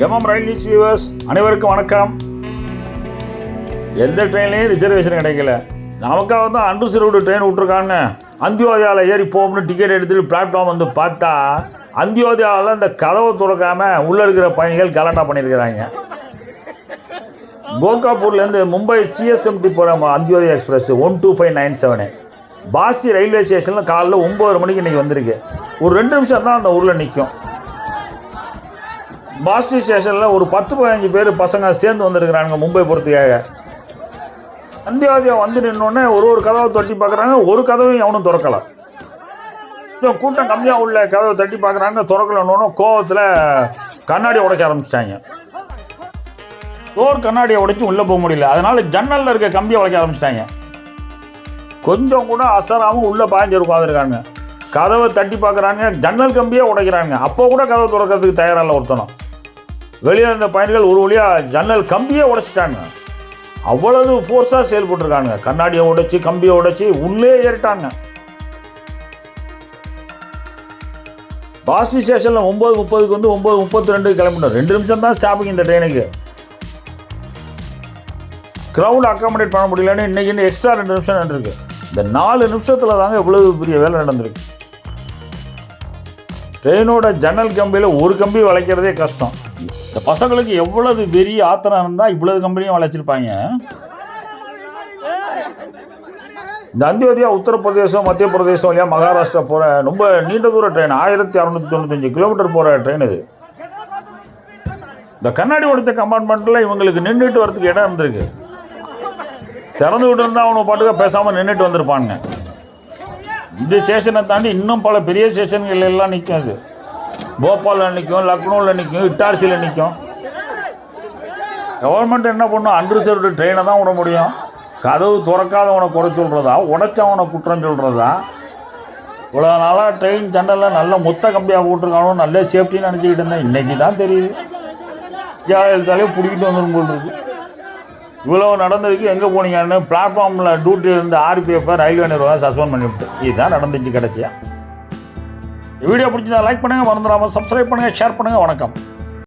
MM ரயில் news viewers அனைவருக்கும் வணக்கம். எந்த ட்ரெயின்லேயும் ரிசர்வேஷன் கிடைக்கல. நமக்காக தான் அன்ரிசர்வ்டு ட்ரெயின் விட்ருக்காங்க. அந்தியோதயாவில் ஏறி போகணும்னு டிக்கெட் எடுத்துகிட்டு பிளாட்ஃபார்ம் வந்து பார்த்தா அந்தியோதயாவில் இந்த கதவை திறக்காமல் உள்ளே இருக்கிற பயணிகள் கலாட்டா பண்ணியிருக்கிறாங்க. கோகாப்பூர்லேருந்து மும்பை சிஎஸ்எம்டி போகிற அந்தியோதயா எக்ஸ்பிரஸ் 12597 பாசி ரயில்வே ஸ்டேஷனில் காலைல 9 மணிக்கு இன்றைக்கி வந்திருக்கு. ஒரு 2 நிமிஷம் தான் அந்த ஊரில் நிற்கும். பாசி ஸ்டேஷனில் ஒரு 10-15 பேர் பசங்க சேர்ந்து வந்திருக்கிறாங்க மும்பை போகிறதுக்காக. அந்தியோதயா வந்து நின்னோடனே ஒரு கதவை தட்டி பார்க்குறாங்க. ஒரு கதவையும் அவனும் திறக்கலாம். கூட்டம் கம்மியாக உள்ள கதவை தட்டி பார்க்குறாங்க, திறக்கலன்னு கோவத்தில் கண்ணாடி உடைக்க ஆரம்பிச்சிட்டாங்க. டோர் கண்ணாடியை உடைச்சி உள்ளே போக முடியல. அதனால் ஜன்னலில் இருக்க கம்பியை உடைக்க ஆரம்பிச்சிட்டாங்க. கொஞ்சம் கூட அசராமல் உள்ளே பாய்ஞ்சு உட்காந்துருக்காங்க. கதவை தட்டி பார்க்குறாங்க, ஜன்னல் கம்பியே உடைக்கிறாங்க. அப்போ கூட கதவை திறக்கிறதுக்கு தயாராக ஒருத்தனும். வெளியே இருந்த பயணிகள் ஒரு வழியாக ஜன்னல் கம்பியே உடைச்சிட்டாங்க. அவ்வளவு ஃபோர்ஸாக செயல்பட்டுருக்காங்க. கண்ணாடியை உடைச்சி கம்பியை உடைச்சி உள்ளே ஏறிட்டாங்க. பாசி ஸ்டேஷனில் 9:30 வந்து 9:32 கிளம்பிட்டோம். 2 நிமிஷம் தான் ஸ்டாப்பிங் இந்த ட்ரெயினுக்கு. க்ரௌட் அக்காமடேட் பண்ண முடியலன்னு இன்றைக்கி எக்ஸ்ட்ரா 2 நிமிஷம் நடந்திருக்கு. இந்த 4 நிமிஷத்தில் தாங்க இவ்வளவு பெரிய வேலை நடந்திருக்கு. ட்ரெயினோட ஜன்னல் கம்பியில் ஒரு கம்பி வளைக்கிறதே கஷ்டம். இந்த பசங்களுக்கு எவ்வளவு பெரிய ஆத்திரம் இருந்தால் இவ்வளவு கம்பியும் வளைச்சிருப்பாங்க. இந்த அந்தியோதயா உத்தரப்பிரதேசம், மத்திய பிரதேசம் வழியாக மகாராஷ்டிரா போகிற ரொம்ப நீண்ட தூர ட்ரெயின். 1695 கிலோமீட்டர் போகிற ட்ரெயின் இது. இந்த கண்ணாடி உடைத்த கம்பார்ட்மெண்ட்டில் இவங்களுக்கு நின்றுட்டு வரதுக்கு இடம் இருந்திருக்கு. திறந்து விட்டு இருந்தால் அவனை பாட்டுக்க பேசாமல் நின்றுட்டு வந்திருப்பானுங்க. இந்த ஸ்டேஷனை தாண்டி இன்னும் பல பெரிய ஸ்டேஷன்கள் எல்லாம் நிற்கும். அது போபாலில் நிற்கும், லக்னோவில் நிற்கும், இட்டார்சியில் நிற்கும். கவர்மெண்ட் என்ன பண்ணும்? அன்ரிசர்வ்டு ட்ரெயினை தான் விட முடியும். கதவு திறக்காதவனை குறை சொல்கிறதா, உடைச்சவனை குற்றம் சொல்கிறதா? இவ்வளோ நாளாக ட்ரெயின் ஜன்னலில் நல்ல மொத்த கம்பியாக போட்டிருக்கானோ, நல்ல சேஃப்டின்னு நினச்சிக்கிட்டு இருந்தேன். இன்றைக்கி தான் தெரியுது. ஜெயலலிதாலே பிடிக்கிட்டு வந்துடும் போல் இருக்குது. இவ்வளோ நடந்திருக்கு. எங்கே போனீங்கன்னு பிளாட்ஃபார்மில் டியூட்டி இருந்து RPF ரயில்வே நிர்வாகம் சஸ்பெண்ட் பண்ணிவிட்டு இதுதான் நடந்துச்சு. கிடச்சியா? வீடியோ பிடிச்சதா லைக் பண்ணுங்கள், மறந்துடாமல் சப்ஸ்கிரைப் பண்ணுங்கள், ஷேர் பண்ணுங்கள். வணக்கம்.